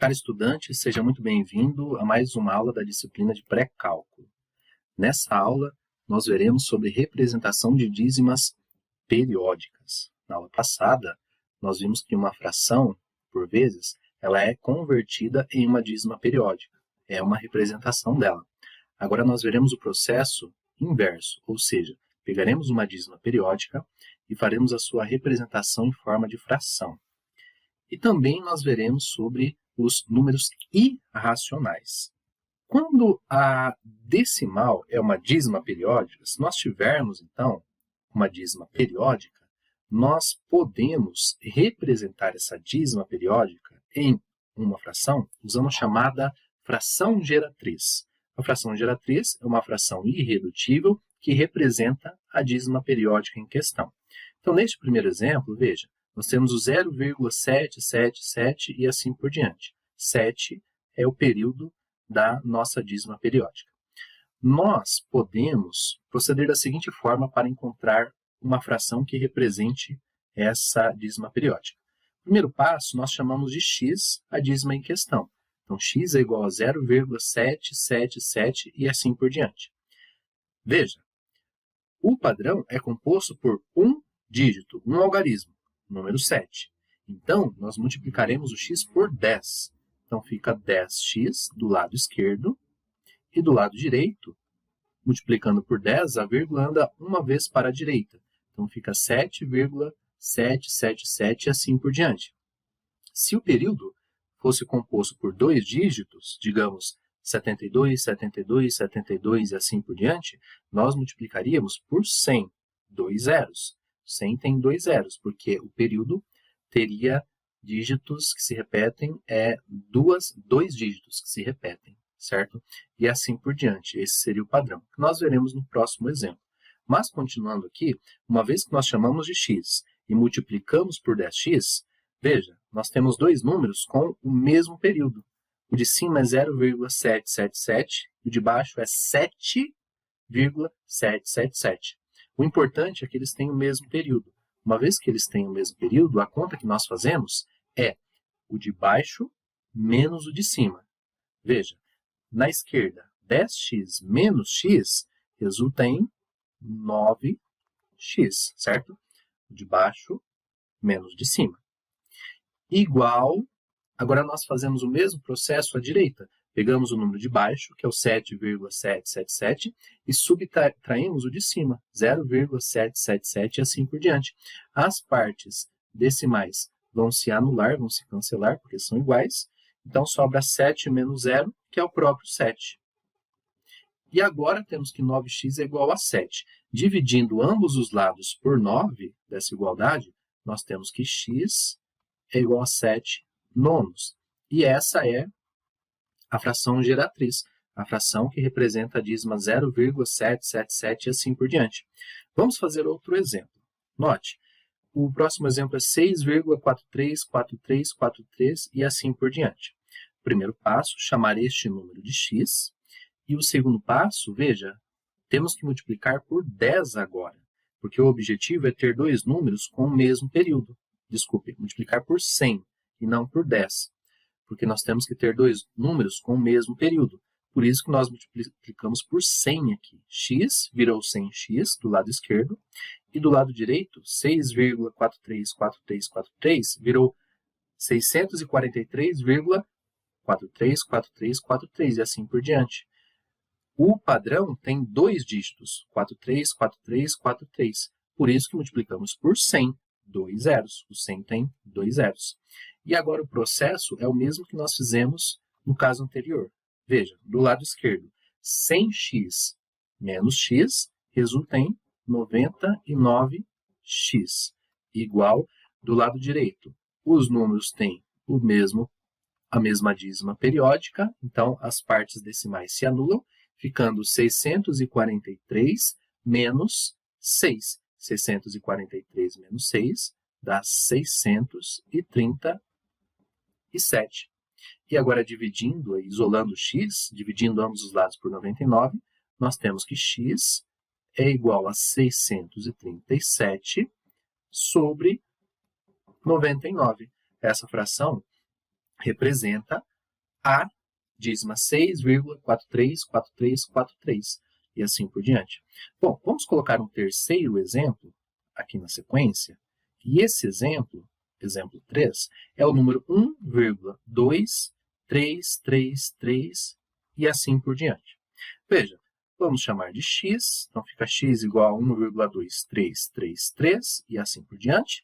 Caro estudante, seja muito bem-vindo a mais uma aula da disciplina de pré-cálculo. Nessa aula, nós veremos sobre representação de dízimas periódicas. Na aula passada, nós vimos que uma fração, por vezes, ela é convertida em uma dízima periódica. É uma representação dela. Agora nós veremos o processo inverso, ou seja, pegaremos uma dízima periódica e faremos a sua representação em forma de fração. E também nós veremos sobre os números irracionais. Quando a decimal é uma dízima periódica, se nós tivermos, então, uma dízima periódica, nós podemos representar essa dízima periódica em uma fração usando a chamada fração geratriz. A fração geratriz é uma fração irredutível que representa a dízima periódica em questão. Então, neste primeiro exemplo, veja, nós temos o 0,777 e assim por diante. 7 é o período da nossa dízima periódica. Nós podemos proceder da seguinte forma para encontrar uma fração que represente essa dízima periódica. Primeiro passo, nós chamamos de x a dízima em questão. Então, x é igual a 0,777 e assim por diante. Veja, o padrão é composto por um dígito, um algarismo, número 7. Então, nós multiplicaremos o x por 10. Então, fica 10x do lado esquerdo e do lado direito, multiplicando por 10, a vírgula anda uma vez para a direita. Então, fica 7,777 e assim por diante. Se o período fosse composto por dois dígitos, digamos 72, 72, 72 e assim por diante, nós multiplicaríamos por 100, dois zeros. 100 tem dois zeros, porque o período teria dígitos que se repetem, dois dígitos que se repetem, certo? E assim por diante, esse seria o padrão, que nós veremos no próximo exemplo. Mas, continuando aqui, uma vez que nós chamamos de x e multiplicamos por 10x, veja, nós temos dois números com o mesmo período. O de cima é 0,777 e o de baixo é 7,777. O importante é que eles têm o mesmo período. Uma vez que eles têm o mesmo período, a conta que nós fazemos é o de baixo menos o de cima. Veja, na esquerda, 10x menos x resulta em 9x, certo? O de baixo menos o de cima. Igual, agora nós fazemos o mesmo processo à direita. Pegamos o número de baixo, que é o 7,777, e subtraímos o de cima, 0,777 e assim por diante. As partes decimais vão se anular, vão se cancelar, porque são iguais. Então, sobra 7 menos 0, que é o próprio 7. E agora temos que 9x é igual a 7. Dividindo ambos os lados por 9 dessa igualdade, nós temos que x é igual a 7 nonos. E essa é a fração geratriz, a fração que representa a dízima 0,777 e assim por diante. Vamos fazer outro exemplo. Note, o próximo exemplo é 6,434343 e assim por diante. Primeiro passo, chamar este número de x. E o segundo passo, veja, temos que multiplicar por 10 agora, porque o objetivo é ter dois números com o mesmo período. Desculpe, multiplicar por 100 e não por 10. Porque nós temos que ter dois números com o mesmo período. Por isso que nós multiplicamos por 100 aqui. X virou 100x do lado esquerdo. E do lado direito, 6,434343 virou 643,434343 e assim por diante. O padrão tem dois dígitos, 434343. Por isso que multiplicamos por 100, dois zeros. O 100 tem dois zeros. E agora o processo é o mesmo que nós fizemos no caso anterior. Veja, do lado esquerdo, 100x menos x resulta em 99x, igual do lado direito. Os números têm a mesma dízima periódica, então as partes decimais se anulam, ficando 643 menos 6. 643 menos 6 dá 637. E agora, dividindo, isolando x, dividindo ambos os lados por 99, nós temos que x é igual a 637 sobre 99. Essa fração representa a dízima 6,434343 e assim por diante. Bom, vamos colocar um terceiro exemplo aqui na sequência. E esse exemplo, exemplo 3, é o número 1,2333 e assim por diante. Veja, vamos chamar de x, então fica x igual a 1,2333 e assim por diante.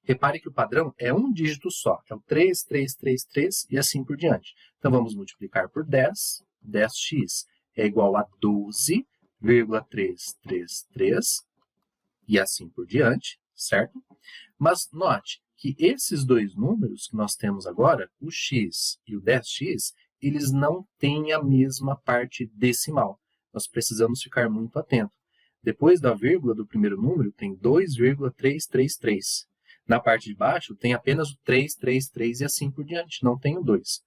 Repare que o padrão é um dígito só, é o 3333 e assim por diante. Então vamos multiplicar por 10, 10x é igual a 12,333 e assim por diante, certo? Mas note que esses dois números que nós temos agora, o x e o 10x, eles não têm a mesma parte decimal. Nós precisamos ficar muito atento. Depois da vírgula do primeiro número, tem 2,333. Na parte de baixo, tem apenas o 333 e assim por diante, não tem o 2.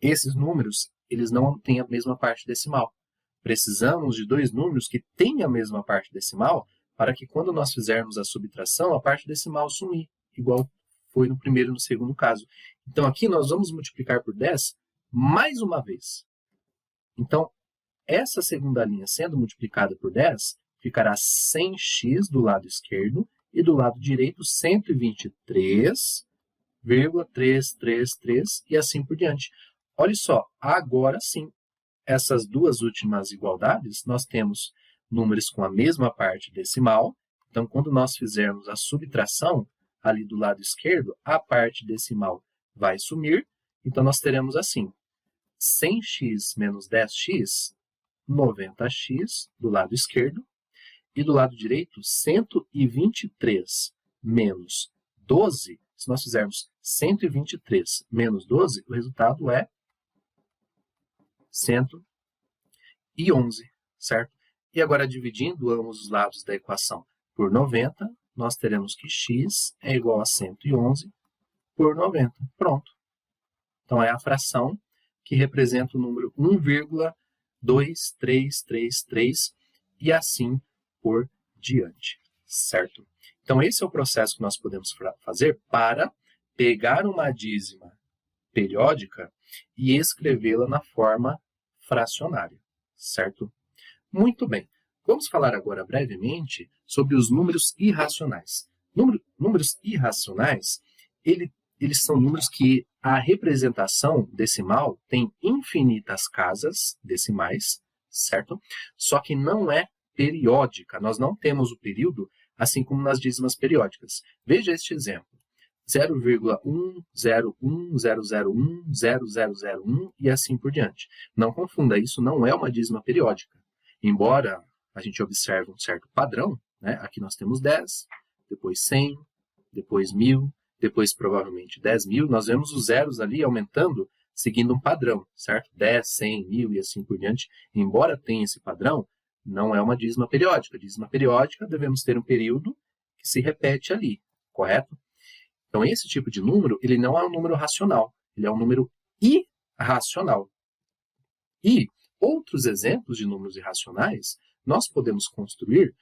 Esses números, eles não têm a mesma parte decimal. Precisamos de dois números que têm a mesma parte decimal para que quando nós fizermos a subtração, a parte decimal sumir, igual foi no primeiro e no segundo caso. Então, aqui nós vamos multiplicar por 10 mais uma vez. Então, essa segunda linha sendo multiplicada por 10, ficará 100x do lado esquerdo e do lado direito 123,333 e assim por diante. Olha só, agora sim, essas duas últimas igualdades, nós temos números com a mesma parte decimal. Então, quando nós fizermos a subtração, ali do lado esquerdo, a parte decimal vai sumir. Então, nós teremos assim, 100x menos 10x, 90x do lado esquerdo. E do lado direito, 123 menos 12. Se nós fizermos 123 menos 12, o resultado é 111, certo? E agora, dividindo ambos os lados da equação por 90, nós teremos que x é igual a 111 por 90. Pronto. Então, é a fração que representa o número 1,2333 e assim por diante, certo? Então, esse é o processo que nós podemos fazer para pegar uma dízima periódica e escrevê-la na forma fracionária, certo? Muito bem. Vamos falar agora brevemente sobre os números irracionais. Números irracionais, eles são números que a representação decimal tem infinitas casas decimais, certo? Só que não é periódica. Nós não temos o período, assim como nas dízimas periódicas. Veja este exemplo. 0,1010010001 e assim por diante. Não confunda, isso não é uma dízima periódica. Embora a gente observe um certo padrão, né? Aqui nós temos 10, depois 100, depois 1000, depois provavelmente 10.000. Nós vemos os zeros ali aumentando, seguindo um padrão, certo? 10, 100, 1000 e assim por diante. Embora tenha esse padrão, não é uma dízima periódica. Dízima periódica, devemos ter um período que se repete ali, correto? Então, esse tipo de número, ele não é um número racional, ele é um número irracional. E outros exemplos de números irracionais, nós podemos construir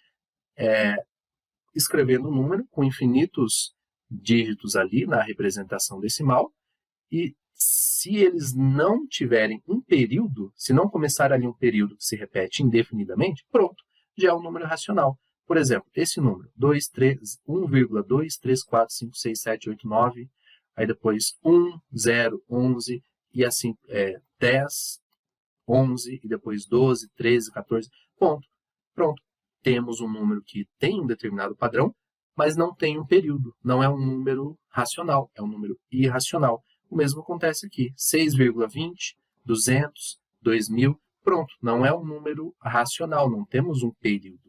escrevendo um número com infinitos dígitos ali na representação decimal, e se eles não tiverem um período, se não começar ali um período que se repete indefinidamente, pronto, já é um número racional. Por exemplo, esse número, 1,2345678,9, aí depois 1, 0, 11, e assim 10, 11, e depois 12, 13, 14, ponto. Pronto, temos um número que tem um determinado padrão, mas não tem um período, não é um número racional, é um número irracional. O mesmo acontece aqui, 6,20, 200, 2.000, pronto, não é um número racional, não temos um período.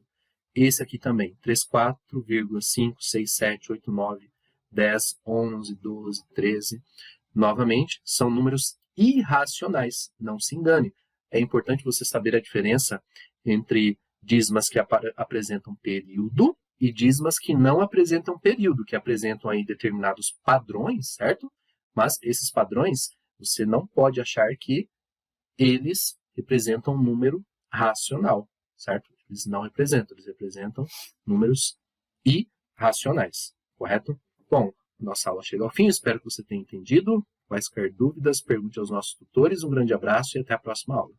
Esse aqui também, 34,56789, 10, 11, 12, 13. Novamente, são números irracionais, não se engane. É importante você saber a diferença entre dízimas que apresentam período e dízimas que não apresentam período, que apresentam aí determinados padrões, certo? Mas esses padrões, você não pode achar que eles representam um número racional, certo? Eles não representam, eles representam números irracionais, correto? Bom, nossa aula chega ao fim, espero que você tenha entendido. Quaisquer dúvidas, pergunte aos nossos tutores. Um grande abraço e até a próxima aula.